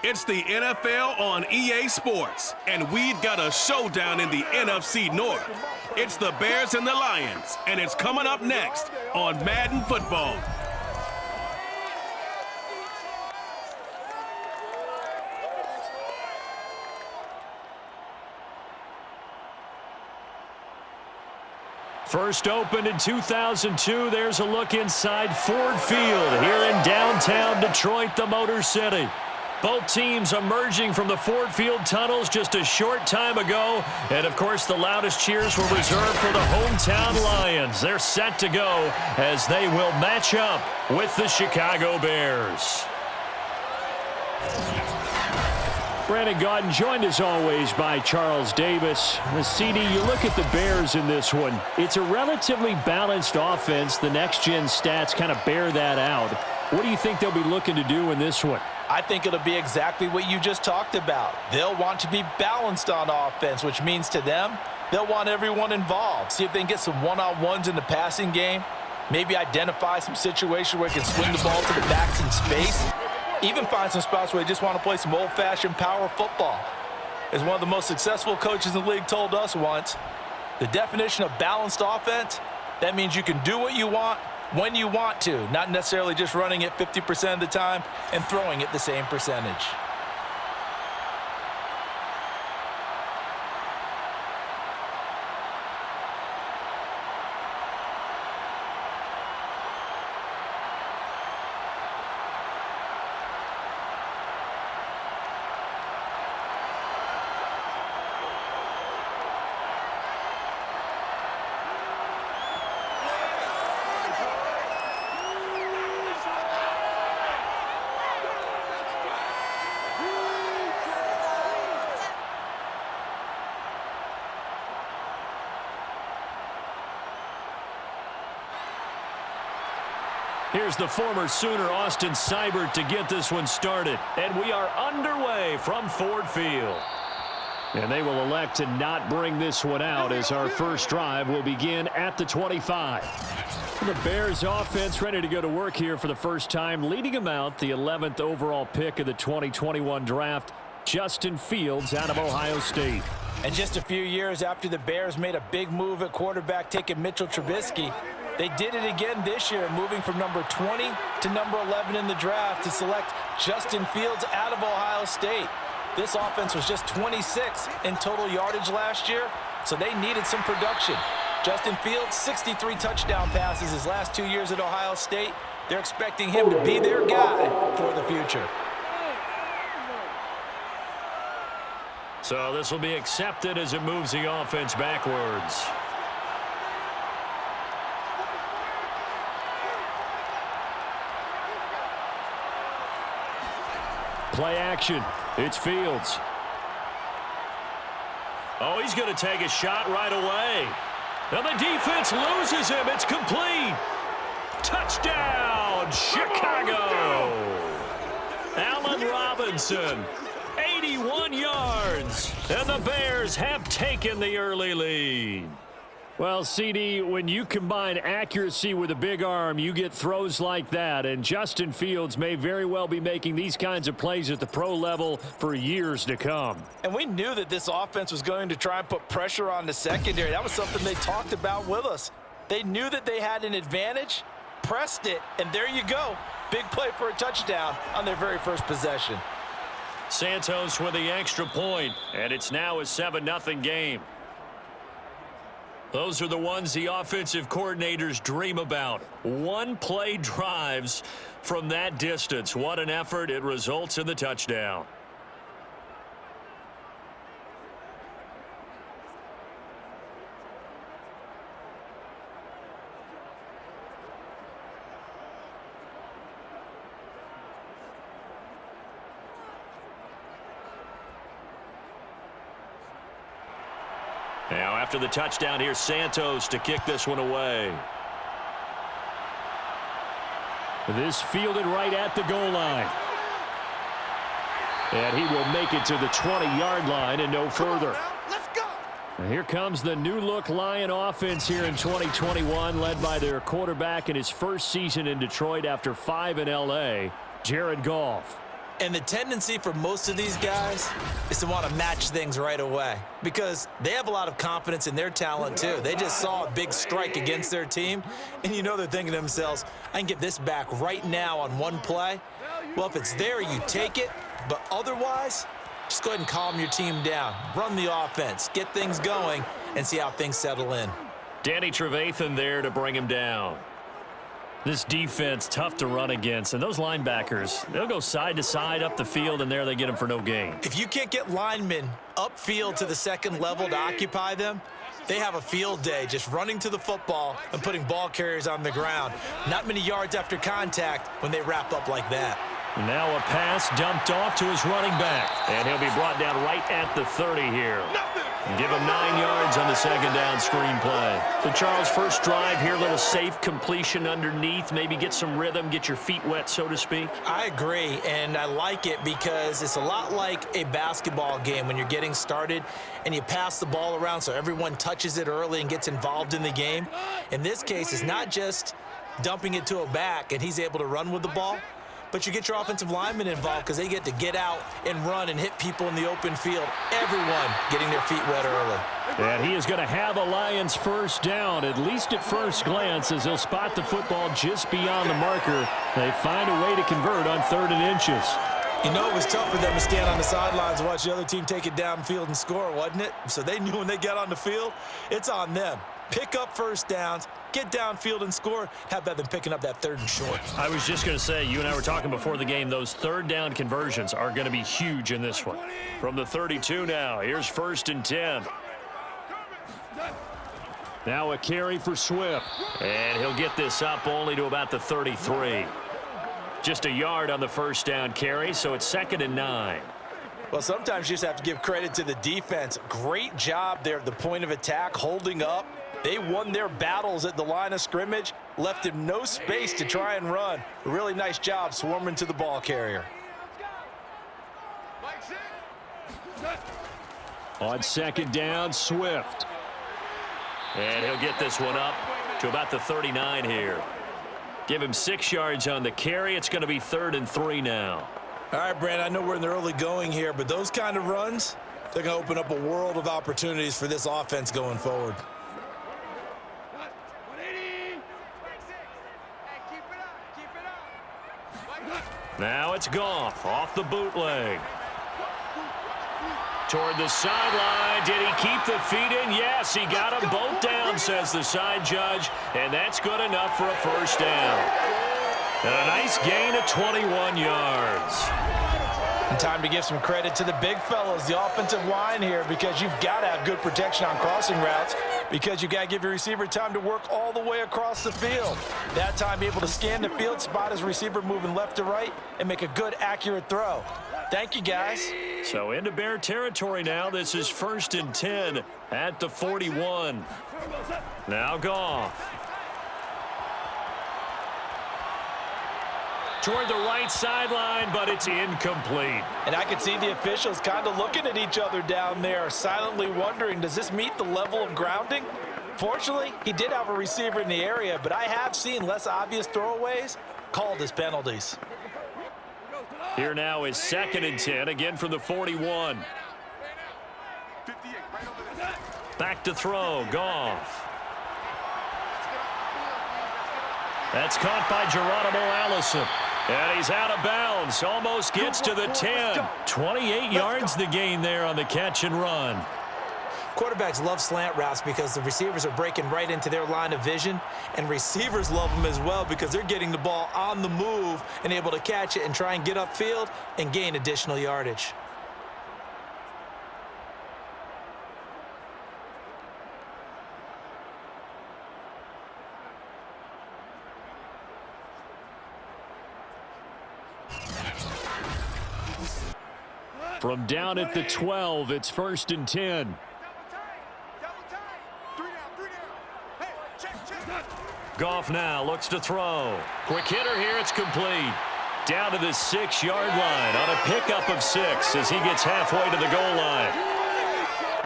It's the NFL on EA Sports, and we've got a showdown in the NFC North. It's the Bears and the Lions, and it's coming up next on Madden Football. First opened in 2002, there's a look inside Ford Field here in downtown Detroit, the Motor City. Both teams emerging from the Ford Field tunnels just a short time ago. And, of course, the loudest cheers were reserved for the hometown Lions. They're set to go as they will match up with the Chicago Bears. Brandon Gaudin joined as always by Charles Davis. CD, you look at the Bears in this one. It's a relatively balanced offense. The next-gen stats kind of bear that out. What do you think they'll be looking to do in this one? I think it'll be exactly what you just talked about. They'll want to be balanced on offense, which means to them, they'll want everyone involved. See if they can get some one-on-ones in the passing game. Maybe identify some situations where they can swing the ball to the backs in space. Even find some spots where they just want to play some old-fashioned power football. As one of the most successful coaches in the league told us once, the definition of balanced offense, that means you can do what you want when you want to, not necessarily just running it 50% of the time and throwing it the same percentage. Here's the former Sooner, Austin Seibert, to get this one started. And we are underway from Ford Field. And they will elect to not bring this one out as our first drive will begin at the 25. The Bears offense ready to go to work here for the first time, leading them out the 11th overall pick of the 2021 draft, Justin Fields out of Ohio State. And just a few years after the Bears made a big move at quarterback, taking Mitchell Trubisky, they did it again this year, moving from number 20 to number 11 in the draft to select Justin Fields out of Ohio State. This offense was just 26 in total yardage last year, so they needed some production. Justin Fields, 63 touchdown passes his last 2 years at Ohio State. They're expecting him to be their guy for the future. So this will be accepted as it moves the offense backwards. Play action. It's Fields. Oh, he's going to take a shot right away. Now the defense loses him. It's complete. Touchdown, Chicago. Allen Robinson, 81 yards. And the Bears have taken the early lead. Well, CD, when you combine accuracy with a big arm, you get throws like that. And Justin Fields may very well be making these kinds of plays at the pro level for years to come. And we knew that this offense was going to try and put pressure on the secondary. That was something they talked about with us. They knew that they had an advantage, pressed it, and there you go. Big play for a touchdown on their very first possession. Santos with the extra point, and it's now a 7-0 game. Those are the ones the offensive coordinators dream about. One-play drives from that distance. What an effort. It results in the touchdown. Now, after the touchdown, here's Santos to kick this one away. This fielded right at the goal line. And he will make it to the 20-yard line and no further. Let's go. And here comes the new-look Lion offense here in 2021, led by their quarterback in his first season in Detroit after 5 in L.A., Jared Goff. And the tendency for most of these guys is to want to match things right away because they have a lot of confidence in their talent too. They just saw a big strike against their team, and you know they're thinking to themselves, I can get this back right now on one play. Well, if it's there, you take it, but otherwise, just go ahead and calm your team down. Run the offense, get things going, and see how things settle in. Danny Trevathan there to bring him down. This defense, tough to run against. And those linebackers, they'll go side to side up the field, and there they get them for no gain. If you can't get linemen upfield to the second level to occupy them, they have a field day just running to the football and putting ball carriers on the ground. Not many yards after contact when they wrap up like that. Now a pass dumped off to his running back. And he'll be brought down right at the 30 here. Give him 9 yards on the second down screen play. So, Charles, first drive here, a little safe completion underneath. Maybe get some rhythm, get your feet wet, so to speak. I agree, and I like it because it's a lot like a basketball game when you're getting started and you pass the ball around so everyone touches it early and gets involved in the game. In this case, it's not just dumping it to a back and he's able to run with the ball, but you get your offensive linemen involved because they get to get out and run and hit people in the open field. Everyone getting their feet wet early. And he is going to have a Lions first down, at least at first glance, as he'll spot the football just beyond the marker. They find a way to convert on 3rd and inches. You know, it was tough for them to stand on the sidelines and watch the other team take it downfield and score, wasn't it? So they knew when they got on the field, it's on them. Pick up first downs, get downfield and score. How about them picking up that 3rd and short? I was just going to say, you and I were talking before the game, those 3rd down conversions are going to be huge in this one. From the 32 now, here's 1st and 10. Now a carry for Swift. And he'll get this up only to about the 33. Just a yard on the first down carry, so it's 2nd and 9. Well, sometimes you just have to give credit to the defense. Great job there at the point of attack, holding up. They won their battles at the line of scrimmage, left him no space to try and run. A really nice job swarming to the ball carrier. On 2nd down, Swift. And he'll get this one up to about the 39 here. Give him 6 yards on the carry. It's going to be 3rd and 3 now. All right, Brand, I know we're in the early going here, but those kind of runs, they're going to open up a world of opportunities for this offense going forward. Now it's Goff off the bootleg. Toward the sideline. Did he keep the feet in? Yes, he got them both down, says the side judge, and that's good enough for a first down. And a nice gain of 21 yards. And time to give some credit to the big fellas, the offensive line here, because you've got to have good protection on crossing routes, because you've got to give your receiver time to work all the way across the field. That time, be able to scan the field, spot his receiver moving left to right, and make a good, accurate throw. Thank you, guys. So into Bear territory now. This is 1st and 10 at the 41. Now Goff. Toward the right sideline, but it's incomplete. And I could see the officials kind of looking at each other down there, silently wondering, does this meet the level of grounding? Fortunately, he did have a receiver in the area, but I have seen less obvious throwaways called as penalties. Here now is 2nd and 10, again from the 41. Back to throw, Goff. That's caught by Geronimo Allison. And he's out of bounds, almost gets to the 10. 28 yards the gain there on the catch and run. Quarterbacks love slant routes because the receivers are breaking right into their line of vision, and receivers love them as well because they're getting the ball on the move and able to catch it and try and get upfield and gain additional yardage. From down at the 12, it's 1st and 10. Goff now looks to throw. Quick hitter here, it's complete. Down to the 6-yard line on a pickup of 6 as he gets halfway to the goal line.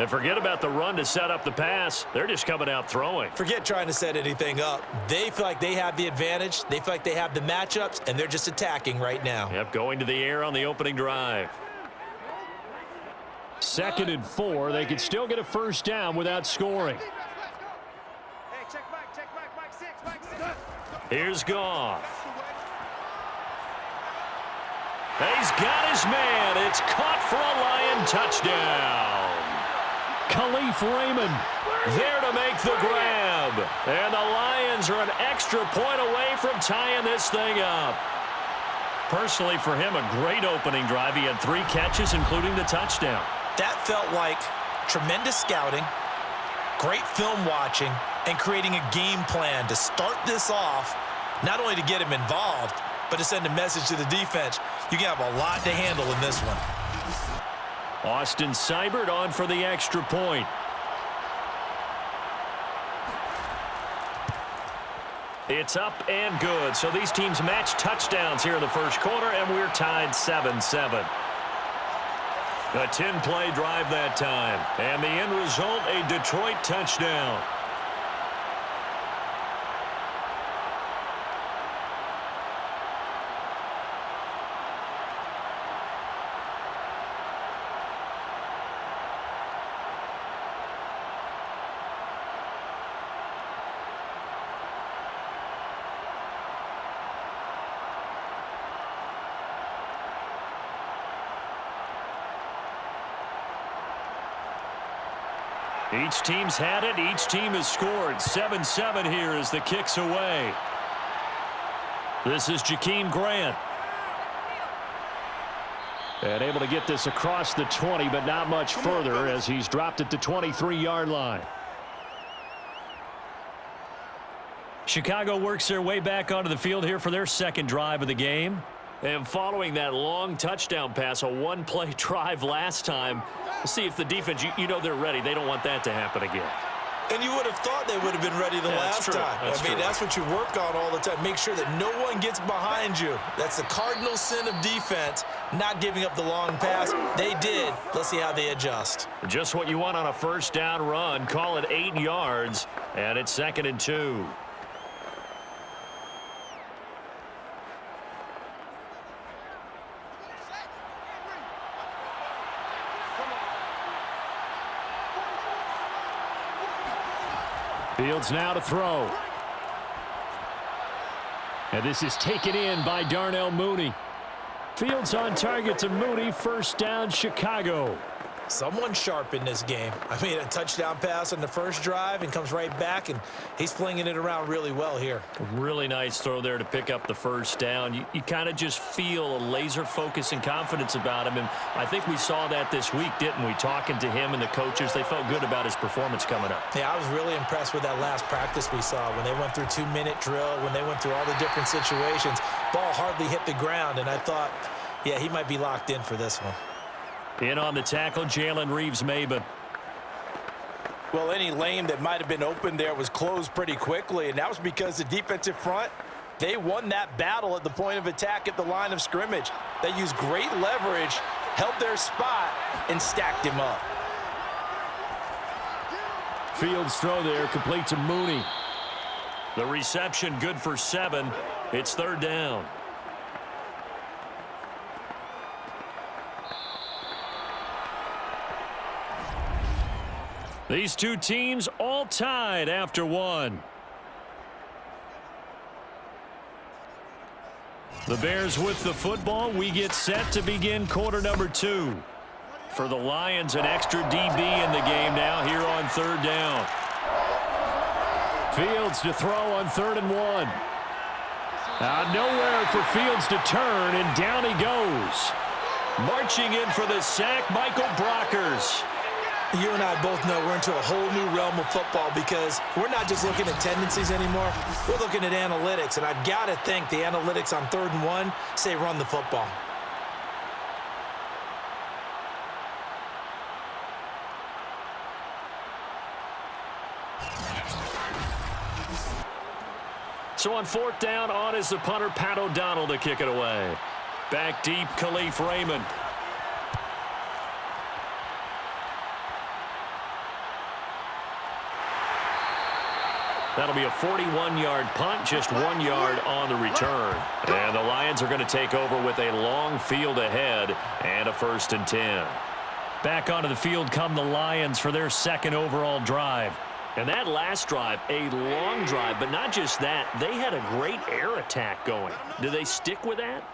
And forget about the run to set up the pass. They're just coming out throwing. Forget trying to set anything up. They feel like they have the advantage. They feel like they have the matchups, and they're just attacking right now. Yep, going to the air on the opening drive. 2nd and 4. They could still get a first down without scoring. Here's Goff. He's got his man. It's caught for a Lion touchdown. Khalif Raymond there to make the grab. And the Lions are an extra point away from tying this thing up. Personally, for him, a great opening drive. He had 3 catches, including the touchdown. That felt like tremendous scouting, great film watching, and creating a game plan to start this off, not only to get him involved, but to send a message to the defense. You can have a lot to handle in this one. Austin Seibert on for the extra point. It's up and good. So these teams match touchdowns here in the first quarter, and we're tied 7-7. A 10-play drive that time. And the end result, a Detroit touchdown. Each team's had it. Each team has scored. 7-7 here as the kick's away. This is Jakeem Grant. And able to get this across the 20, but not much further as he's dropped at the 23-yard line. Chicago works their way back onto the field here for their second drive of the game. And following that long touchdown pass, a one-play drive last time, let's see if the defense, you know they're ready. They don't want that to happen again. And you would have thought they would have been ready the last time. That's what you work on all the time. Make sure that no one gets behind you. That's the cardinal sin of defense, not giving up the long pass. They did. Let's see how they adjust. Just what you want on a first down run. Call it 8 yards, and it's 2nd and 2. Fields now to throw. And this is taken in by Darnell Mooney. Fields on target to Mooney. First down, Chicago. Someone sharp in this game. I mean, a touchdown pass on the first drive and comes right back, and he's flinging it around really well here. Really nice throw there to pick up the first down. You kind of just feel a laser focus and confidence about him, and I think we saw that this week, didn't we? Talking to him and the coaches, they felt good about his performance coming up. Yeah, I was really impressed with that last practice we saw when they went through 2-minute drill, when they went through all the different situations. Ball hardly hit the ground, and I thought, yeah, he might be locked in for this one. In on the tackle, Jalen Reeves-Maybin. Well, any lane that might have been open there was closed pretty quickly, and that was because the defensive front, they won that battle at the point of attack at the line of scrimmage. They used great leverage, held their spot, and stacked him up. Fields throw there, complete to Mooney. The reception good for 7. It's 3rd down. These two teams all tied after 1. The Bears with the football. We get set to begin quarter number 2. For the Lions, an extra DB in the game now here on 3rd down. Fields to throw on 3rd and 1. Nowhere for Fields to turn, and down he goes. Marching in for the sack, Michael Brockers. You and I both know we're into a whole new realm of football because we're not just looking at tendencies anymore. We're looking at analytics, and I've got to think the analytics on 3rd and 1 say run the football. So on 4th down, on is the punter, Pat O'Donnell, to kick it away. Back deep, Khalif Raymond. That'll be a 41-yard punt, just 1 yard on the return. And the Lions are going to take over with a long field ahead and a 1st and 10. Back onto the field come the Lions for their second overall drive. And that last drive, a long drive, but not just that. They had a great air attack going. Do they stick with that?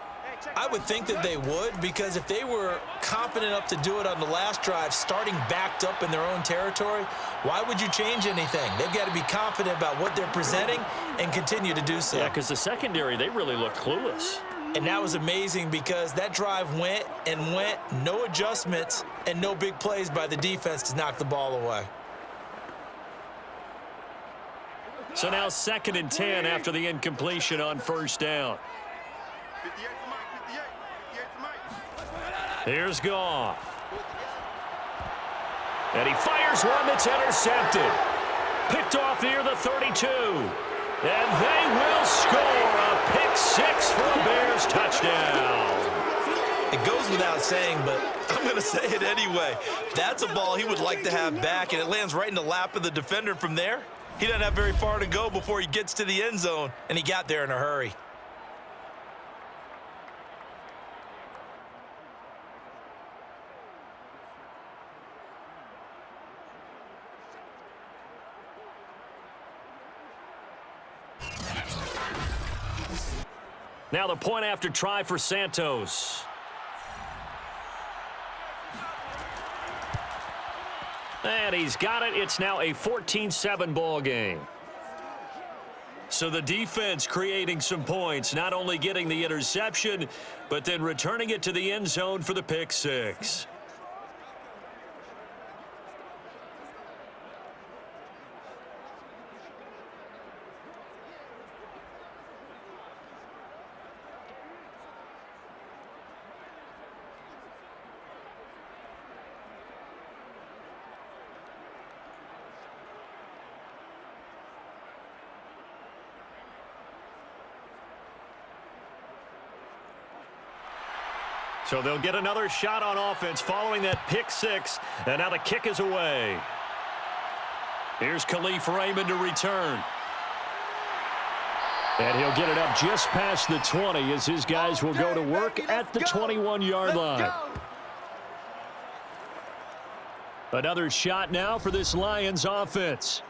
I would think that they would, because if they were confident enough to do it on the last drive, starting backed up in their own territory, why would you change anything? They've got to be confident about what they're presenting and continue to do so. Yeah, because the secondary, they really looked clueless. And that was amazing because that drive went and went, no adjustments, and no big plays by the defense to knock the ball away. So now 2nd and 10 after the incompletion on 1st down. Here's Goff. And he fires one that's intercepted. Picked off near the 32. And they will score a pick 6 for a Bears touchdown. It goes without saying, but I'm going to say it anyway. That's a ball he would like to have back, and it lands right in the lap of the defender from there. He doesn't have very far to go before he gets to the end zone, and he got there in a hurry. Now the point after try for Santos. And he's got it. It's now a 14-7 ball game. So the defense creating some points, not only getting the interception, but then returning it to the end zone for the pick 6. So they'll get another shot on offense following that pick 6. And now the kick is away. Here's Khalif Raymond to return. And he'll get it up just past the 20 as his guys will go to work at the 21-yard line. Another shot now for this Lions offense.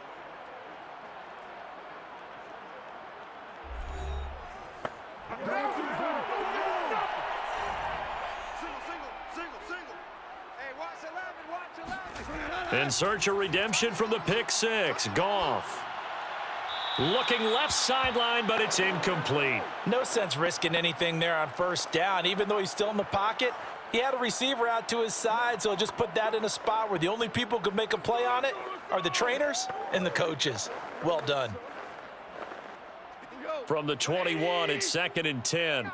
In search of redemption from the pick 6. Goff. Looking left sideline, but it's incomplete. No sense risking anything there on 1st down. Even though he's still in the pocket, he had a receiver out to his side, so just put that in a spot where the only people who could make a play on it are the trainers and the coaches. Well done. From the 21, it's 2nd and 10.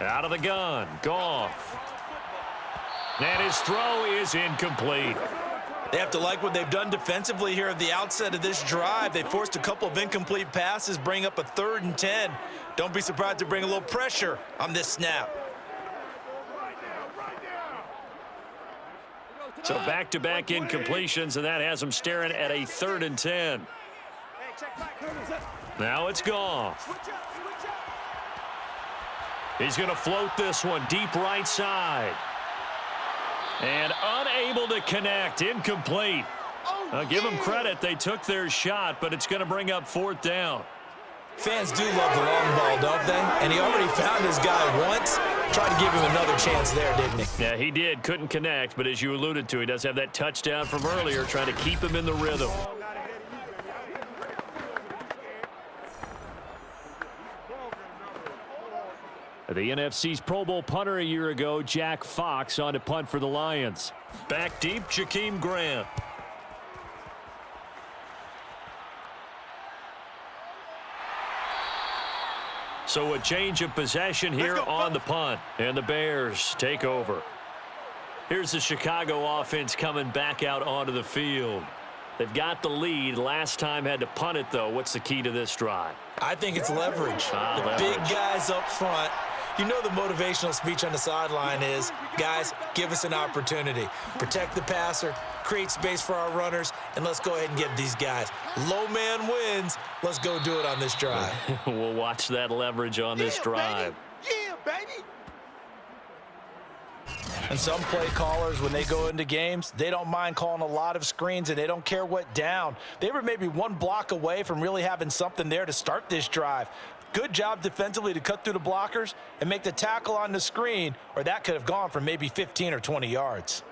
Out of the gun. Goff. And his throw is incomplete. They have to like what they've done defensively here at the outset of this drive. They forced a couple of incomplete passes, bring up a 3rd and 10. Don't be surprised to bring a little pressure on this snap. So back-to-back incompletions, and that has them staring at a 3rd and 10. Now it's Goff. He's going to float this one deep right side. And unable to connect. Incomplete. I'll give them credit. They took their shot, but it's going to bring up 4th down. Fans do love the long ball, don't they? And he already found his guy once. Tried to give him another chance there, didn't he? Yeah, he did. Couldn't connect, but as you alluded to, he does have that touchdown from earlier, trying to keep him in the rhythm. The NFC's Pro Bowl punter a year ago, Jack Fox, on to punt for the Lions. Back deep, Jakeem Grant. So a change of possession here on the punt, and the Bears take over. Here's the Chicago offense coming back out onto the field. They've got the lead. Last time had to punt it, though. What's the key to this drive? I think it's leverage. The big guys up front. You know the motivational speech on the sideline is, guys, give us an opportunity. Protect the passer, create space for our runners, and let's go ahead and get these guys. Low man wins. Let's go do it on this drive. We'll watch that leverage on this drive. Yeah, baby. And some play callers, when they go into games, they don't mind calling a lot of screens, and they don't care what down. They were maybe one block away from really having something there to start this drive. Good job defensively to cut through the blockers and make the tackle on the screen, or that could have gone for maybe 15 or 20 yards.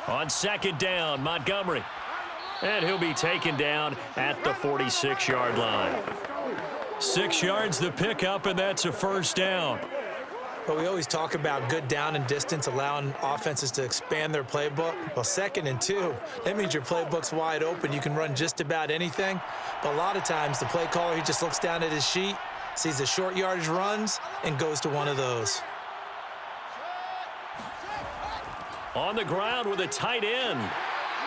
On second down, Montgomery. And he'll be taken down at the 46-yard line. 6 yards the pickup, and that's a first down. But we always talk about good down and distance, allowing offenses to expand their playbook. Well, 2nd and 2, that means your playbook's wide open. You can run just about anything. But a lot of times, the play caller, he just looks down at his sheet, sees the short yardage runs, and goes to one of those. On the ground with a tight end.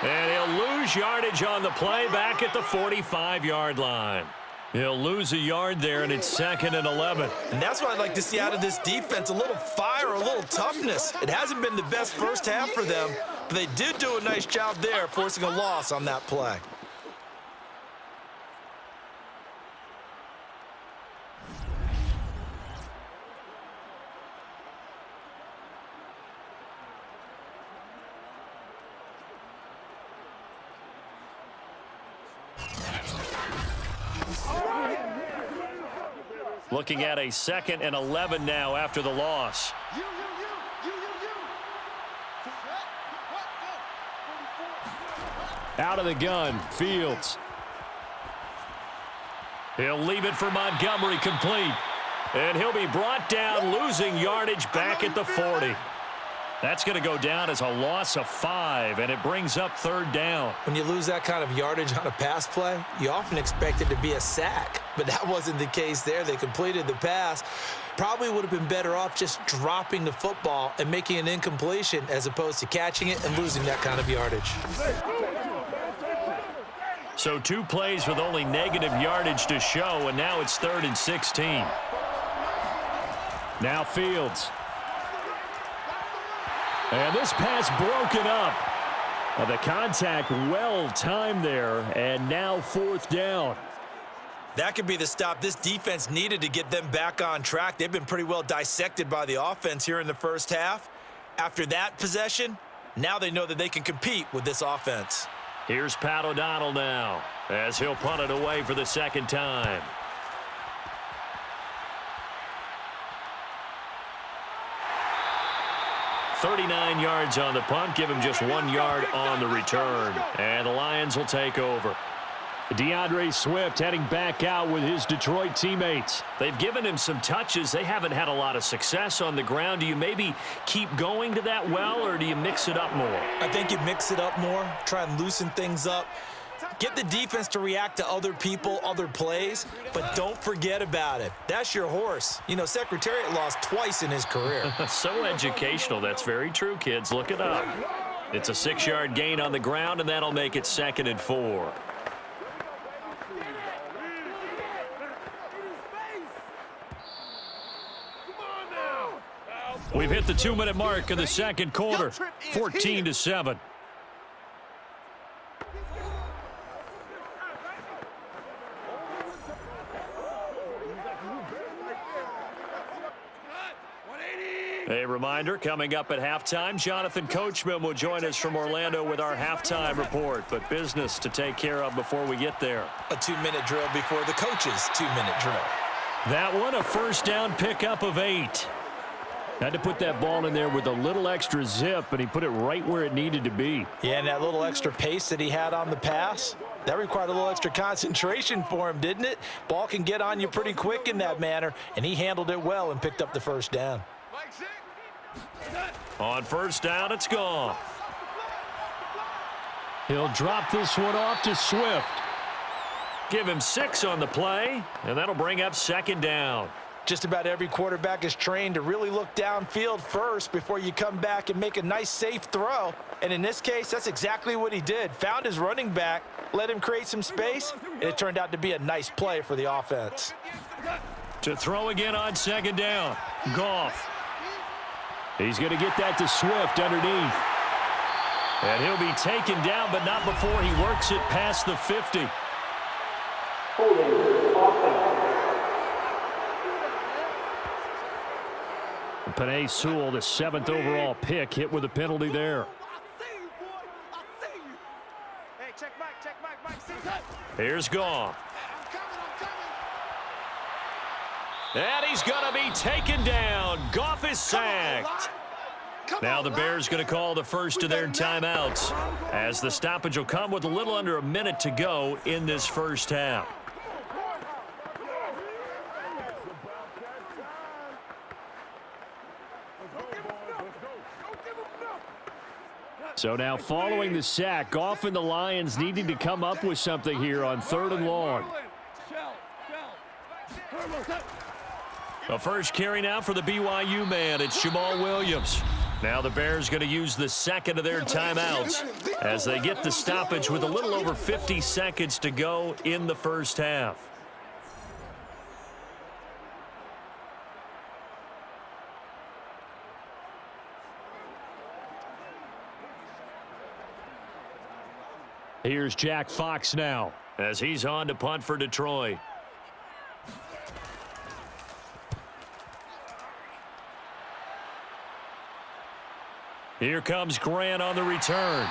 And he'll lose yardage on the play back at the 45-yard line. He'll lose a yard there, and it's 2nd and 11. And that's what I'd like to see out of this defense, a little fire, a little toughness. It hasn't been the best first half for them, but they did do a nice job there, forcing a loss on that play. Looking at a 2nd and 11 now after the loss. Out of the gun, Fields. He'll leave it for Montgomery, complete. And he'll be brought down, losing yardage back at the 40. That's going to go down as a loss of 5, and it brings up 3rd down. When you lose that kind of yardage on a pass play, you often expect it to be a sack, but that wasn't the case there. They completed the pass. Probably would have been better off just dropping the football and making an incompletion as opposed to catching it and losing that kind of yardage. So 2 plays with only negative yardage to show, and now it's 3rd and 16. Now Fields. And this pass broken up. The contact well timed there, and now 4th down. That could be the stop this defense needed to get them back on track. They've been pretty well dissected by the offense here in the first half. After that possession, now they know that they can compete with this offense. Here's Pat O'Donnell now, as he'll punt it away for the 2nd time. "39 yards on the punt, give him just 1 yard on the return. And the Lions will take over. DeAndre Swift heading back out with his Detroit teammates. They've given him some touches. They haven't had a lot of success on the ground. Do you maybe keep going to that well, or do you mix it up more? I think you mix it up more, try and loosen things up. Get the defense to react to other people, other plays, but don't forget about it. That's your horse. You know, Secretariat lost twice in his career. So educational. That's very true, kids. Look it up. It's a 6-yard gain on the ground, and that'll make it 2nd and 4. We've hit the 2-minute mark in the 2nd quarter, 14-7. A reminder, coming up at halftime, Jonathan Coachman will join us from Orlando with our halftime report, but business to take care of before we get there. A 2-minute drill before the coach's 2-minute drill. That one, a first down pickup of 8. Had to put that ball in there with a little extra zip, and he put it right where it needed to be. Yeah, and that little extra pace that he had on the pass, that required a little extra concentration for him, didn't it? Ball can get on you pretty quick in that manner, and he handled it well and picked up the first down. On first down, it's gone. He'll drop this one off to Swift. Give him 6 on the play, and that'll bring up 2nd down. Just about every quarterback is trained to really look downfield first before you come back and make a nice, safe throw. And in this case, that's exactly what he did. Found his running back, let him create some space, and it turned out to be a nice play for the offense. To throw again on second down. Goff. He's going to get that to Swift underneath. And he'll be taken down, but not before he works it past the 50. Penei Sewell, the 7th overall pick, hit with a penalty there. Here's Goff. And he's going to be taken down. Goff is sacked. Now the Bears going to call the first of their timeouts, as the stoppage will come with a little under a minute to go in this first half. So now following the sack, Goff and the Lions needing to come up with something here on 3rd and long. The first carry now for the BYU man. It's Jamal Williams. Now the Bears going to use the second of their timeouts as they get the stoppage with a little over 50 seconds to go in the first half. Here's Jack Fox now as he's on to punt for Detroit. Here comes Grant on the return.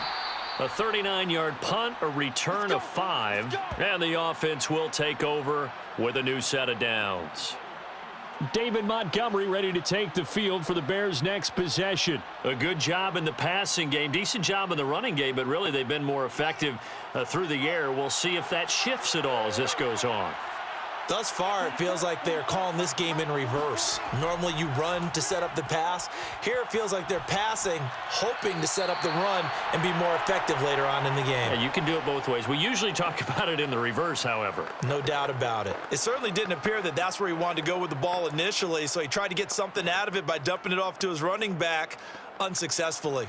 A 39-yard punt, a return of 5, and the offense will take over with a new set of downs. David Montgomery ready to take the field for the Bears' next possession. A good job in the passing game, decent job in the running game, but really they've been more effective through the air. We'll see if that shifts at all as this goes on. Thus far, it feels like they're calling this game in reverse. Normally you run to set up the pass. Here it feels like they're passing, hoping to set up the run and be more effective later on in the game. Yeah, you can do it both ways. We usually talk about it in the reverse, however. No doubt about it. It certainly didn't appear that that's where he wanted to go with the ball initially, so he tried to get something out of it by dumping it off to his running back unsuccessfully.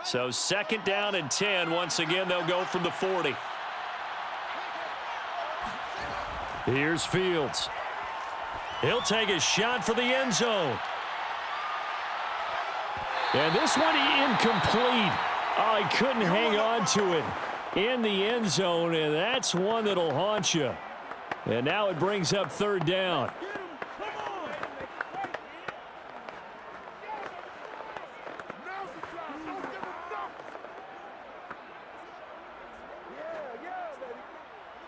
So 2nd down and 10. Once again, they'll go from the 40. Here's Fields. He'll take a shot for the end zone. And this one incomplete. Oh, he couldn't hang on to it in the end zone, and that's one that'll haunt you. And now it brings up 3rd down.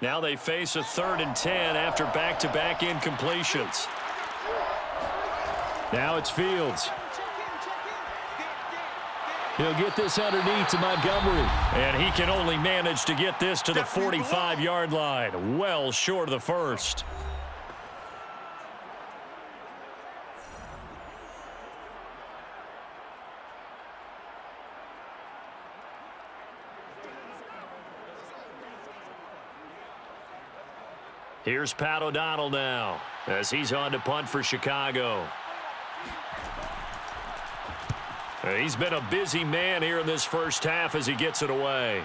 Now they face a 3rd and 10 after back-to-back incompletions. Now it's Fields. He'll get this underneath to Montgomery. And he can only manage to get this to the 45-yard line. Well short of the first. Here's Pat O'Donnell now as he's on to punt for Chicago. He's been a busy man here in this first half as he gets it away.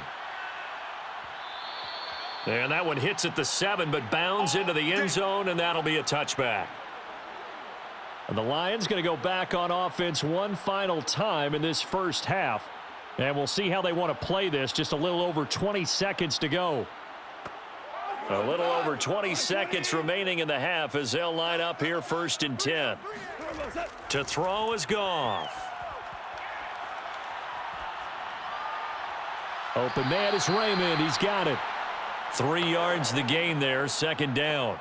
And that one hits at the 7, but bounds into the end zone, and that'll be a touchback. And the Lions going to go back on offense one final time in this first half. And we'll see how they want to play this. Just a little over 20 seconds to go. A little over 20 seconds remaining in the half as they'll line up here 1st and 10. To throw is Goff. Open man is Raymond. He's got it. 3 yards the gain there, 2nd down.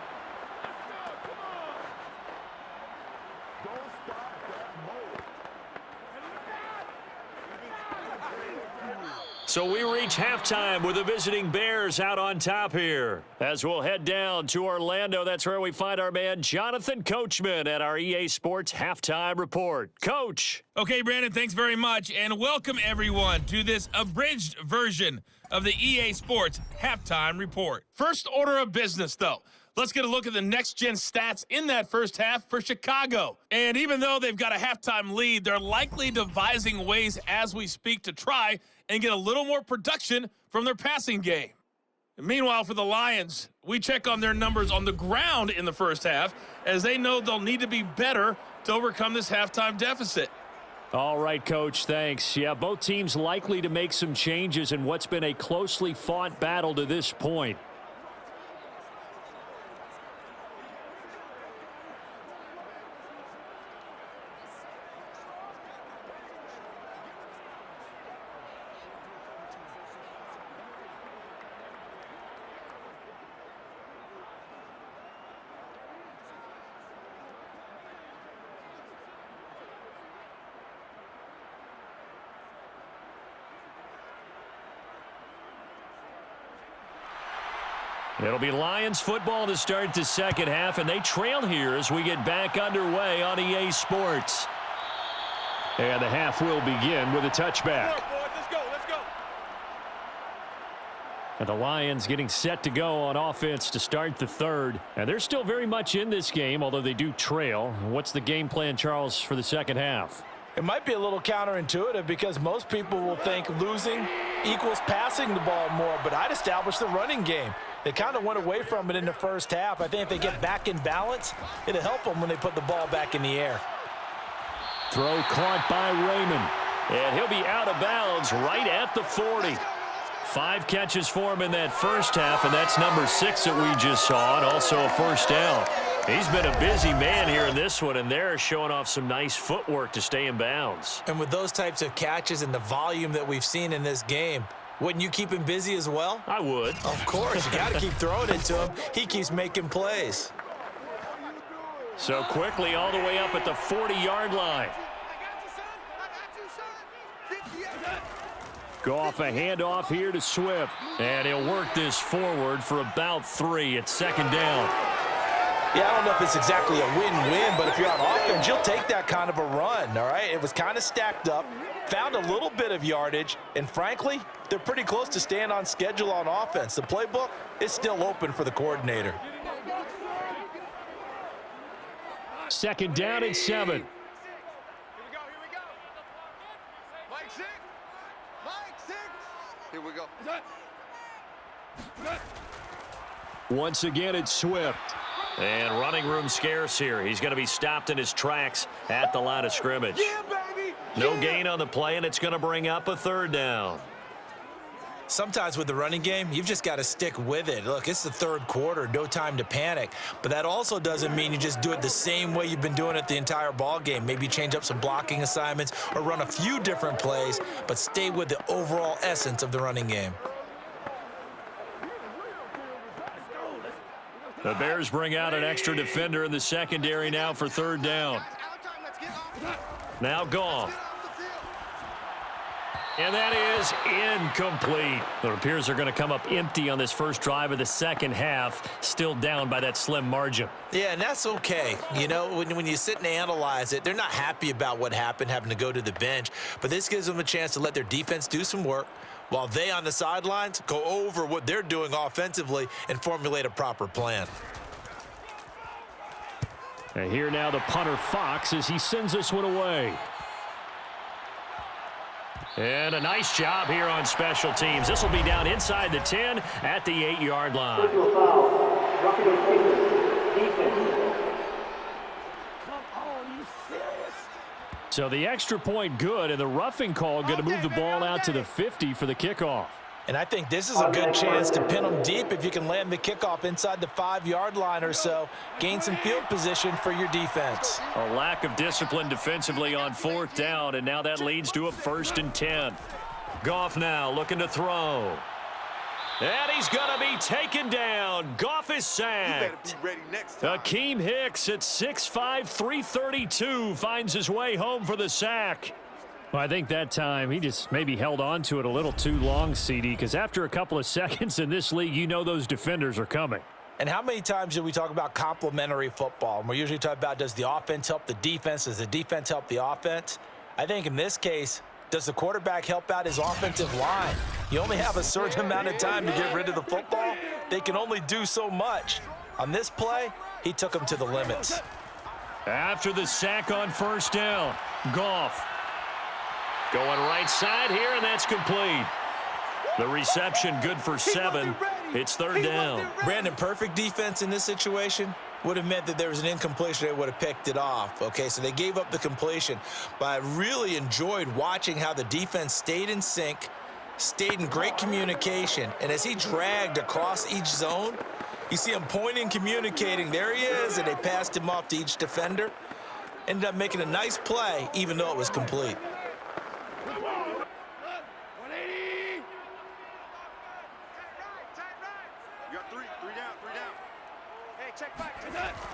So we reach halftime with the visiting Bears out on top here. As we'll head down to Orlando, that's where we find our man Jonathan Coachman at our EA Sports Halftime Report. Coach. Okay, Brandon, thanks very much, and welcome everyone to this abridged version of the EA Sports Halftime Report. First order of business, though. Let's get a look at the next-gen stats in that first half for Chicago. And even though they've got a halftime lead, they're likely devising ways as we speak to try and get a little more production from their passing game. And meanwhile, for the Lions, we check on their numbers on the ground in the first half, as they know they'll need to be better to overcome this halftime deficit. All right, Coach, thanks. Yeah, both teams likely to make some changes in what's been a closely fought battle to this point. It'll be Lions football to start the second half, and they trail here as we get back underway on EA Sports. And the half will begin with a touchback. Let's go. And the Lions getting set to go on offense to start the third. And they're still very much in this game, although they do trail. What's the game plan, Charles, for the second half? It might be a little counterintuitive because most people will think losing equals passing the ball more, but I'd establish the running game. They kind of went away from it in the first half. I think if they get back in balance, it'll help them when they put the ball back in the air. Throw caught by Raymond. And he'll be out of bounds right at the 40. 5 catches for him in that first half, and that's number 6 that we just saw, and also a first down. He's been a busy man here in this one, and they're showing off some nice footwork to stay in bounds. And with those types of catches and the volume that we've seen in this game, wouldn't you keep him busy as well? I would. Of course. You got to keep throwing it to him. He keeps making plays. So quickly all the way up at the 40-yard line. Goff a handoff here to Swift. And he'll work this forward for about 3 at second down. Yeah, I don't know if it's exactly a win-win, but if you're on offense, you'll take that kind of a run, all right? It was kind of stacked up, found a little bit of yardage, and frankly, they're pretty close to staying on schedule on offense. The playbook is still open for the coordinator. Second down and 7. Here we go. Mike 6. Here we go. Once again, it's Swift. And running room scarce here. He's going to be stopped in his tracks at the line of scrimmage. Yeah, baby. No gain on the play, and it's going to bring up a third down. Sometimes with the running game, you've just got to stick with it. Look, it's the third quarter, no time to panic. But that also doesn't mean you just do it the same way you've been doing it the entire ball game. Maybe change up some blocking assignments or run a few different plays, but stay with the overall essence of the running game. The Bears bring out an extra defender in the secondary now for third down. Now Goff. And that is incomplete. It appears they're going to come up empty on this first drive of the second half, still down by that slim margin. Yeah, and that's okay. You know, when you sit and analyze it, they're not happy about what happened, having to go to the bench. But this gives them a chance to let their defense do some work while they on the sidelines go over what they're doing offensively and formulate a proper plan. And here now the punter Fox as he sends this one away. And a nice job here on special teams. This will be down inside the 10 at the 8-yard line. So the extra point good, and the roughing call going to move the ball out to the 50 for the kickoff. And I think this is a good chance to pin them deep if you can land the kickoff inside the 5-yard line or so. Gain some field position for your defense. A lack of discipline defensively on fourth down, and now that leads to a 1st and 10. Goff now looking to throw. And he's going to be taken down. Goff is sacked. You better be ready next time. Akeem Hicks at 6'5", 332 finds his way home for the sack. Well, I think that time he just maybe held on to it a little too long, CD, because after a couple of seconds in this league, you know those defenders are coming. And how many times do we talk about complementary football? And we're usually talking about, does the offense help the defense? Does the defense help the offense? I think in this case, does the quarterback help out his offensive line? You only have a certain amount of time to get rid of the football. They can only do so much. On this play, he took him to the limits. After the sack on first down, Goff going right side here, and that's complete. The reception good for 7. It's third down. Brandon, perfect defense in this situation would have meant that there was an incompletion. They would have picked it off. Okay, so they gave up the completion. But I really enjoyed watching how the defense stayed in sync, stayed in great communication. And as he dragged across each zone, you see him pointing, communicating. There he is, and they passed him off to each defender. Ended up making a nice play, even though it was complete.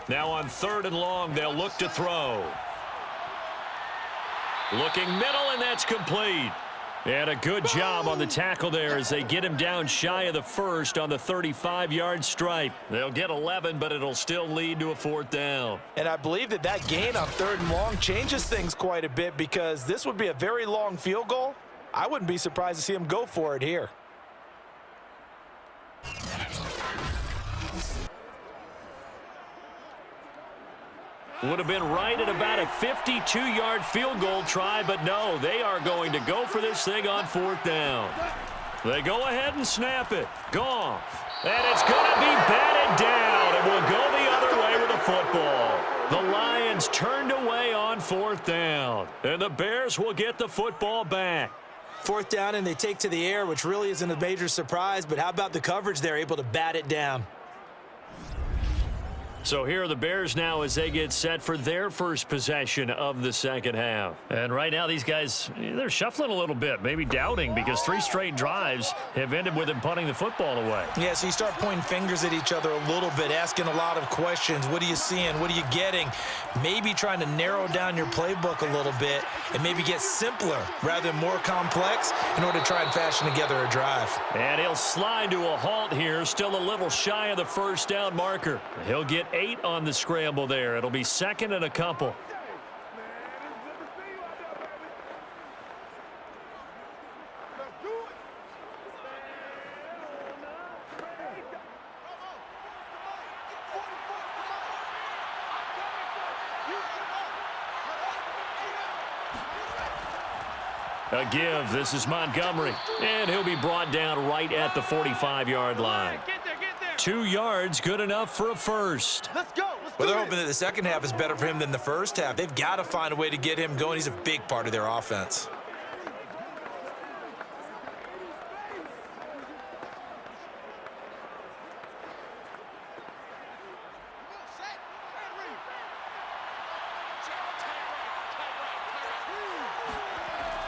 Now on 3rd and long, they'll look to throw. Looking middle, and that's complete. And a good job on the tackle there as they get him down shy of the first on the 35-yard stripe. They'll get 11, but it'll still lead to a 4th down. And I believe that gain on 3rd and long changes things quite a bit, because this would be a very long field goal. I wouldn't be surprised to see him go for it here. Would have been right at about a 52-yard field goal try, but no, they are going to go for this thing on 4th down. They go ahead and snap it. Goff. And it's going to be batted down, and will go the other way with the football. The Lions turned away on 4th down, and the Bears will get the football back. 4th down, and they take to the air, which really isn't a major surprise, but how about the coverage? They're able to bat it down. So here are the Bears now as they get set for their first possession of the second half. And right now these guys, they're shuffling a little bit, maybe doubting, because 3 straight drives have ended with them punting the football away. Yeah, so you start pointing fingers at each other a little bit, asking a lot of questions. What are you seeing? What are you getting? Maybe trying to narrow down your playbook a little bit and maybe get simpler rather than more complex in order to try and fashion together a drive. And he'll slide to a halt here, still a little shy of the first down marker. He'll get 8 on the scramble there. It'll be 2nd and a couple. A give. This is Montgomery. And he'll be brought down right at the 45-yard line. 2 yards, good enough for a first. Let's go. Well, they're hoping that the second half is better for him than the first half. They've got to find a way to get him going. He's a big part of their offense.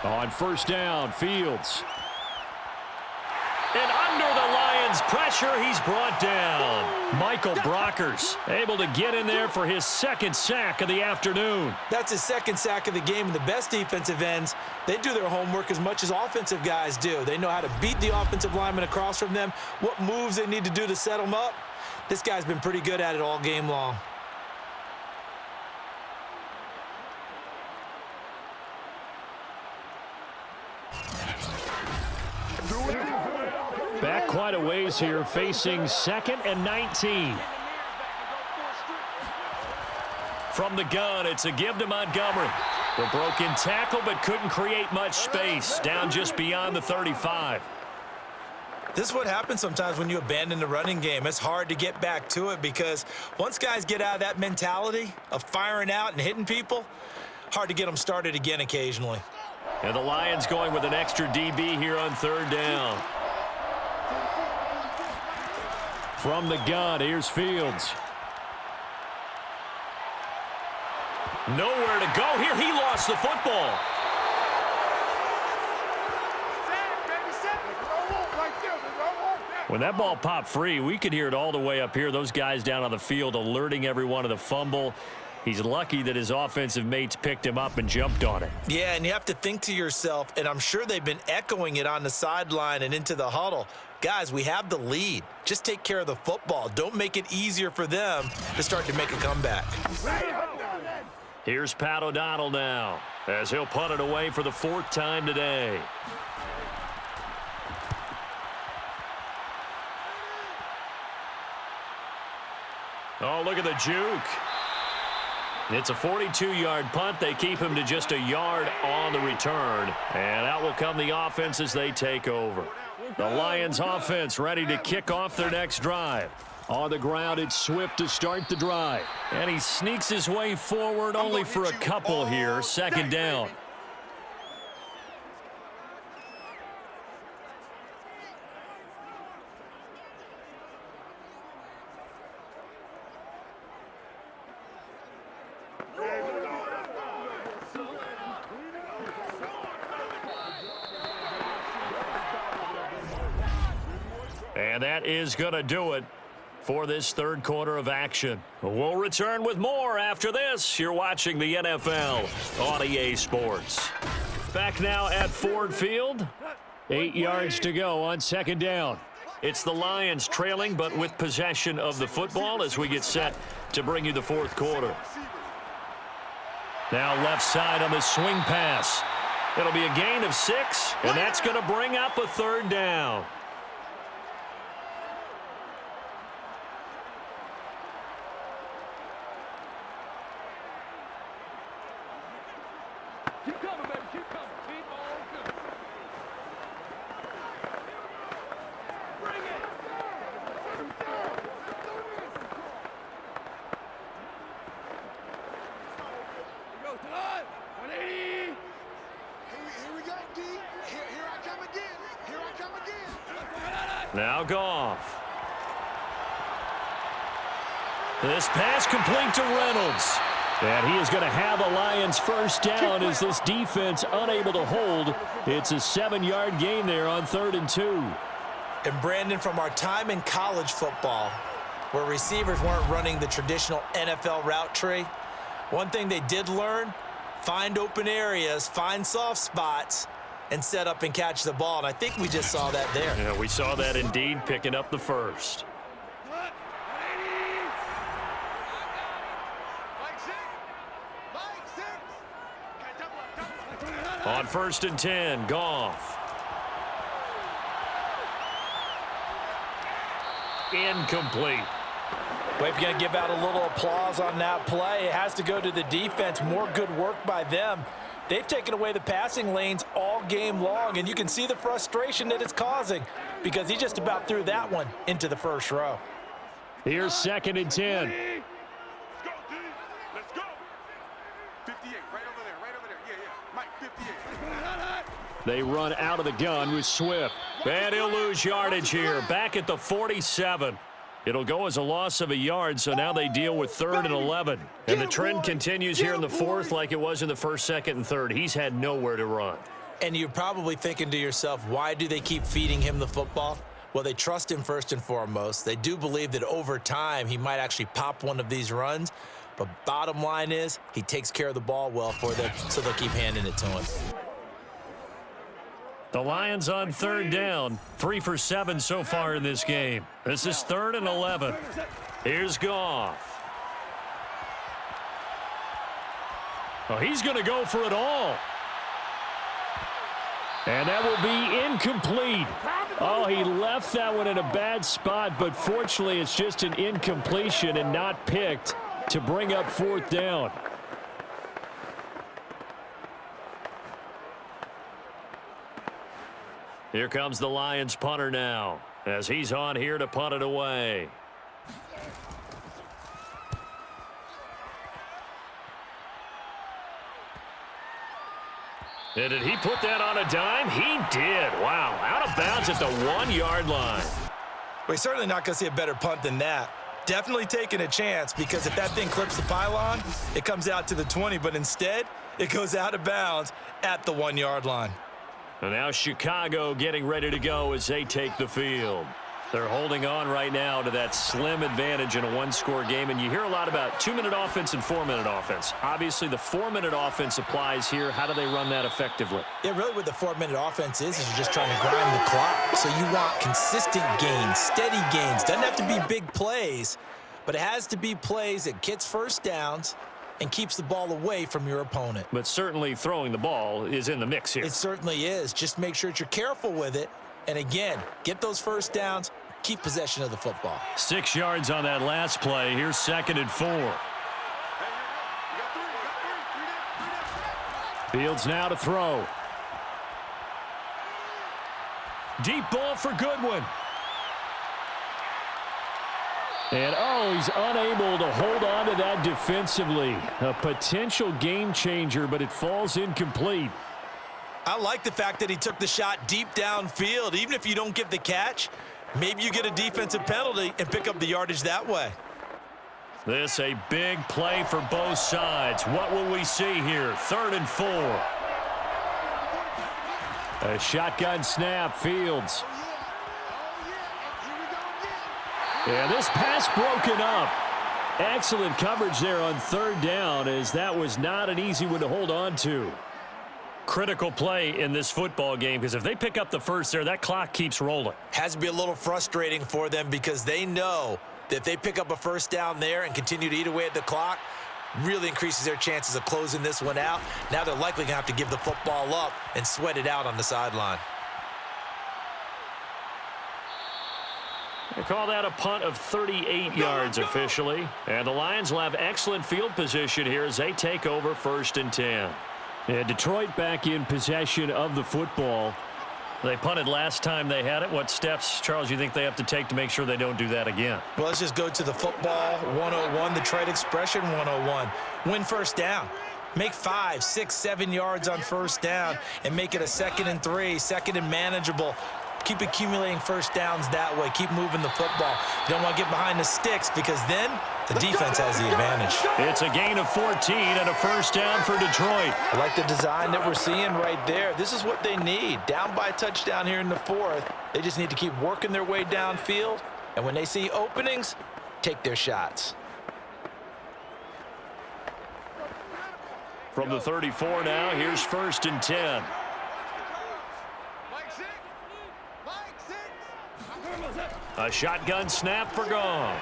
On first down, Fields. And under the Lions' pressure, he's brought down. Michael Brockers able to get in there for his 2nd sack of the afternoon. That's his 2nd sack of the game, and the best defensive ends, they do their homework as much as offensive guys do. They know how to beat the offensive lineman across from them, what moves they need to do to set them up. This guy's been pretty good at it all game long. Back quite a ways here, facing 2nd and 19. From the gun, it's a give to Montgomery. The broken tackle, but couldn't create much space. Down just beyond the 35. This is what happens sometimes when you abandon the running game. It's hard to get back to it because once guys get out of that mentality of firing out and hitting people, hard to get them started again occasionally. And the Lions going with an extra DB here on 3rd down. From the gun, here's Fields. Nowhere to go here. He lost the football. When that ball popped free, we could hear it all the way up here. Those guys down on the field alerting everyone of the fumble. He's lucky that his offensive mates picked him up and jumped on it. Yeah, and you have to think to yourself, and I'm sure they've been echoing it on the sideline and into the huddle. Guys, we have the lead. Just take care of the football. Don't make it easier for them to start to make a comeback. Here's Pat O'Donnell now, as he'll punt it away for the 4th time today. Oh, look at the juke. It's a 42-yard punt. They keep him to just a yard on the return. And out will come the offense as they take over. The Lions offense ready to kick off their next drive. On the ground, it's Swift to start the drive. And he sneaks his way forward only for a couple here. Second down. And that is going to do it for this third quarter of action. We'll return with more after this. You're watching the NFL on EA Sports. Back now at Ford Field. 8 yards to go on second down. It's the Lions trailing, but with possession of the football as we get set to bring you the fourth quarter. Now left side on the swing pass. It'll be a gain of 6, and that's going to bring up a third down. Keep coming, baby. Keep coming. Keep on coming. Bring it. Go, Todd. 180. Here we go, D. Here I come again. Here I come again. Now Goff. This pass complete to Reynolds. And he is going to have a Lions first down as this defense unable to hold. It's a 7-yard gain there on 3rd and 2. And Brandon, from our time in college football, where receivers weren't running the traditional NFL route tree, one thing they did learn, find open areas, find soft spots, and set up and catch the ball. And I think we just saw that there. Yeah, we saw that indeed, picking up the first. On 1st and 10, Goff. Incomplete. Well, if you're going to give out a little applause on that play, it has to go to the defense. More good work by them. They've taken away the passing lanes all game long, and you can see the frustration that it's causing because he just about threw that one into the first row. Here's 2nd and 10. Let's go, D. Let's go. 58, right over there, right over there. Yeah. Mike, 58. They run out of the gun with Swift. And he'll lose yardage here. Back at the 47. It'll go as a loss of a yard, so now they deal with 3rd and 11. And the trend continues here in the 4th like it was in the 1st, 2nd, and 3rd. He's had nowhere to run. And you're probably thinking to yourself, why do they keep feeding him the football? Well, they trust him first and foremost. They do believe that over time he might actually pop one of these runs. But bottom line is he takes care of the ball well for them, so they'll keep handing it to him. The Lions on 3rd down. 3 for 7 so far in this game. This is 3rd and 11. Here's Goff. Oh, he's going to go for it all. And that will be incomplete. Oh, he left that one in a bad spot, but fortunately it's just an incompletion and not picked to bring up 4th down. Here comes the Lions punter now as he's on here to punt it away. And did he put that on a dime? He did. Wow. Out of bounds at the 1-yard line. We're certainly not going to see a better punt than that. Definitely taking a chance because if that thing clips the pylon, it comes out to the 20, but instead it goes out of bounds at the 1-yard line. And now Chicago getting ready to go as they take the field. They're holding on right now to that slim advantage in a 1-score game. And you hear a lot about 2-minute offense and 4-minute offense. Obviously, the 4-minute offense applies here. How do they run that effectively? Yeah, really what the 4-minute offense is you're just trying to grind the clock. So you want consistent gains, steady gains. Doesn't have to be big plays, but it has to be plays that gets first downs and keeps the ball away from your opponent. But certainly throwing the ball is in the mix here. It certainly is. Just make sure that you're careful with it. And again, get those first downs, keep possession of the football. 6 yards on that last play. Here's 2nd and 4. Fields now to throw. Deep ball for Goodwin. And, he's unable to hold on to that defensively. A potential game changer, but it falls incomplete. I like the fact that he took the shot deep downfield. Even if you don't get the catch, maybe you get a defensive penalty and pick up the yardage that way. This a big play for both sides. What will we see here? 3rd and 4. A shotgun snap, Fields. And this pass broken up. Excellent coverage there on 3rd down, as that was not an easy one to hold on to. Critical play in this football game, because if they pick up the first there, that clock keeps rolling. Has to be a little frustrating for them because they know that if they pick up a first down there and continue to eat away at the clock, really increases their chances of closing this one out. Now they're likely going to have to give the football up and sweat it out on the sideline. They call that a punt of 38 yards officially. And the Lions will have excellent field position here as they take over 1st and 10. And Detroit back in possession of the football. They punted last time they had it. What steps, Charles, you think they have to take to make sure they don't do that again? Well, let's just go to the football 101, the trade expression 101. Win first down. Make 5, 6, 7 yards on first down and make it a 2nd and 3, 2nd and manageable. Keep accumulating first downs that way. Keep moving the football. You don't want to get behind the sticks because then the defense has the advantage. It's a gain of 14 and a first down for Detroit. I like the design that we're seeing right there. This is what they need. Down by a touchdown here in the 4th. They just need to keep working their way downfield. And when they see openings, take their shots. From the 34 now, here's 1st and 10. A shotgun snap for Goff.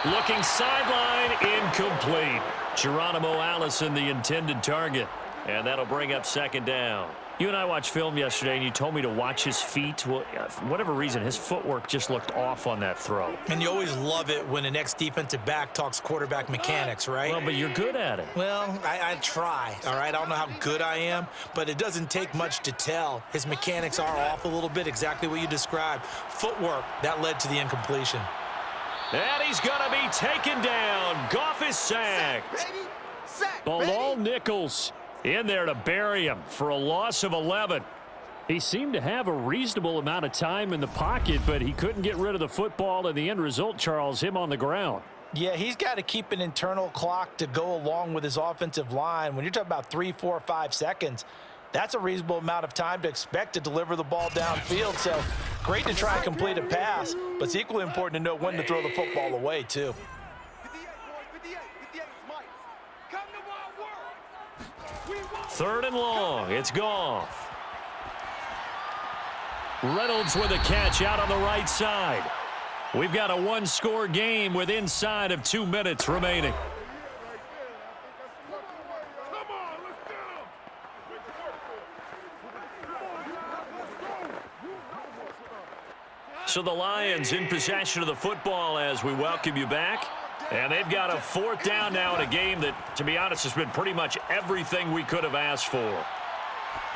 Looking sideline, incomplete. Geronimo Allison, the intended target. And that'll bring up 2nd down. You and I watched film yesterday, and you told me to watch his feet. Well, for whatever reason, his footwork just looked off on that throw. And you always love it when the next defensive back talks quarterback mechanics, right? Well, but you're good at it. Well, I try, all right? I don't know how good I am, but it doesn't take much to tell. His mechanics are off a little bit, exactly what you described. Footwork, that led to the incompletion. And he's going to be taken down. Goff is sacked. Bilal Nichols in there to bury him for a loss of 11. He seemed to have a reasonable amount of time in the pocket, but he couldn't get rid of the football, and the end result, Charles, him on the ground. Yeah, he's got to keep an internal clock to go along with his offensive line. When you're talking about 3, 4, 5 seconds, that's a reasonable amount of time to expect to deliver the ball downfield. So great to try and complete a pass, but it's equally important to know when to throw the football away, too. 3rd and long. It's Goff. Reynolds with a catch out on the right side. We've got a 1-score game with inside of 2 minutes remaining. So the Lions in possession of the football as we welcome you back. And they've got a 4th down now in a game that, to be honest, has been pretty much everything we could have asked for.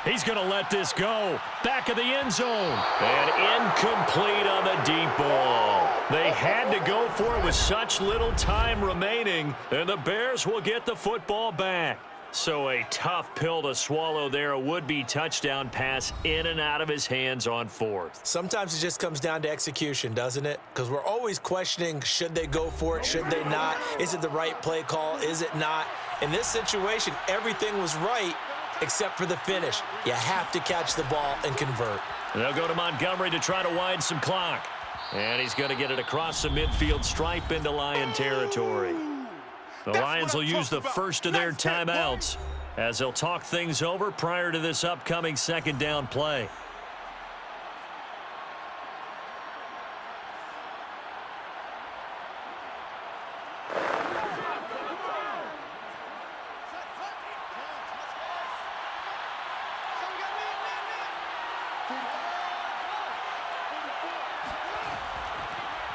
He's going to let this go. Back of the end zone. And incomplete on the deep ball. They had to go for it with such little time remaining, and the Bears will get the football back. So a tough pill to swallow there. A would-be touchdown pass in and out of his hands on 4th. Sometimes it just comes down to execution, doesn't it? Because we're always questioning, should they go for it, should they not? Is it the right play call, is it not? In this situation, everything was right except for the finish. You have to catch the ball and convert. They'll go to Montgomery to try to wind some clock. And he's going to get it across the midfield stripe into Lion territory. The Lions will use the first of their timeouts as they'll talk things over prior to this upcoming 2nd down play.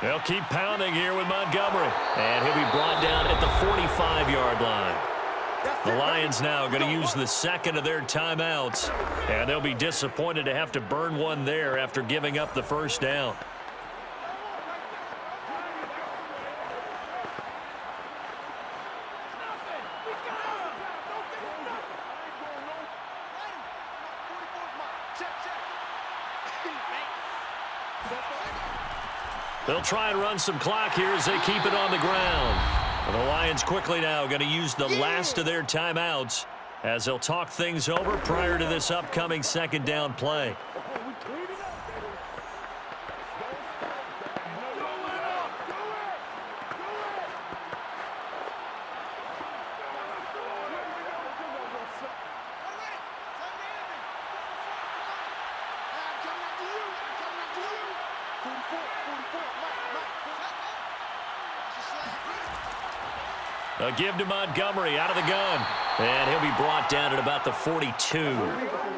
They'll keep pounding here with Montgomery. And he'll be brought down at the 45-yard line. The Lions now going to use the second of their timeouts. And they'll be disappointed to have to burn one there after giving up the first down. They'll try and run some clock here as they keep it on the ground. And the Lions quickly now going to use the last of their timeouts as they'll talk things over prior to this upcoming second down play. A give to Montgomery out of the gun. And he'll be brought down at about the 42.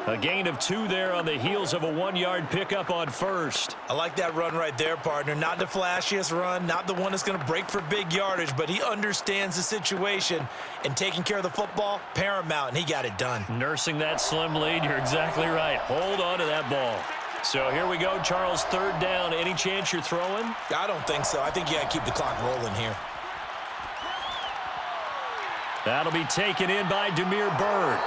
A gain of 2 there on the heels of a 1-yard pickup on first. I like that run right there, partner. Not the flashiest run, not the one that's going to break for big yardage, but he understands the situation, and taking care of the football, paramount, and he got it done. Nursing that slim lead, you're exactly right. Hold on to that ball. So here we go, Charles, third down. Any chance you're throwing? I don't think so. I think you got to keep the clock rolling here. That'll be taken in by Demir Bird.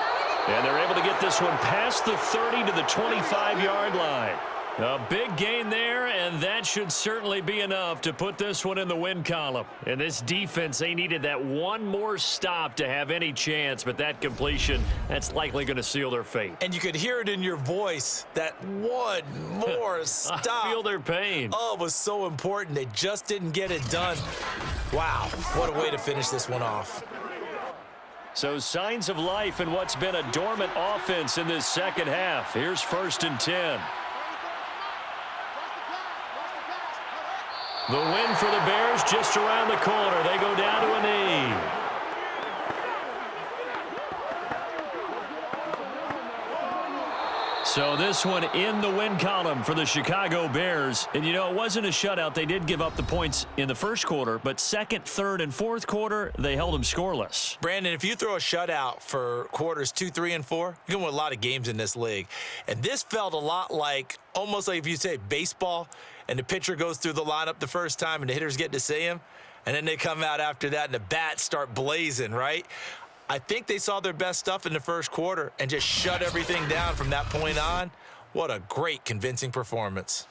And they're able to get this one past the 30 to the 25-yard line. A big gain there, and that should certainly be enough to put this one in the win column. And this defense, they needed that one more stop to have any chance, but that completion, that's likely going to seal their fate. And you could hear it in your voice, that one more stop. I feel their pain. Oh, it was so important. They just didn't get it done. Wow, what a way to finish this one off. So signs of life in what's been a dormant offense in this second half. Here's 1st and 10. The win for the Bears just around the corner. They go down to a knee. So this one in the win column for the Chicago Bears. And, you know, it wasn't a shutout. They did give up the points in the first quarter, but second, third, and fourth quarter, they held them scoreless. Brandon, if you throw a shutout for quarters 2, 3, and 4, you're going to win a lot of games in this league. And this felt a lot like, almost like if you say baseball, and the pitcher goes through the lineup the first time and the hitters get to see him, and then they come out after that and the bats start blazing, right? I think they saw their best stuff in the first quarter and just shut everything down from that point on. What a great, convincing performance.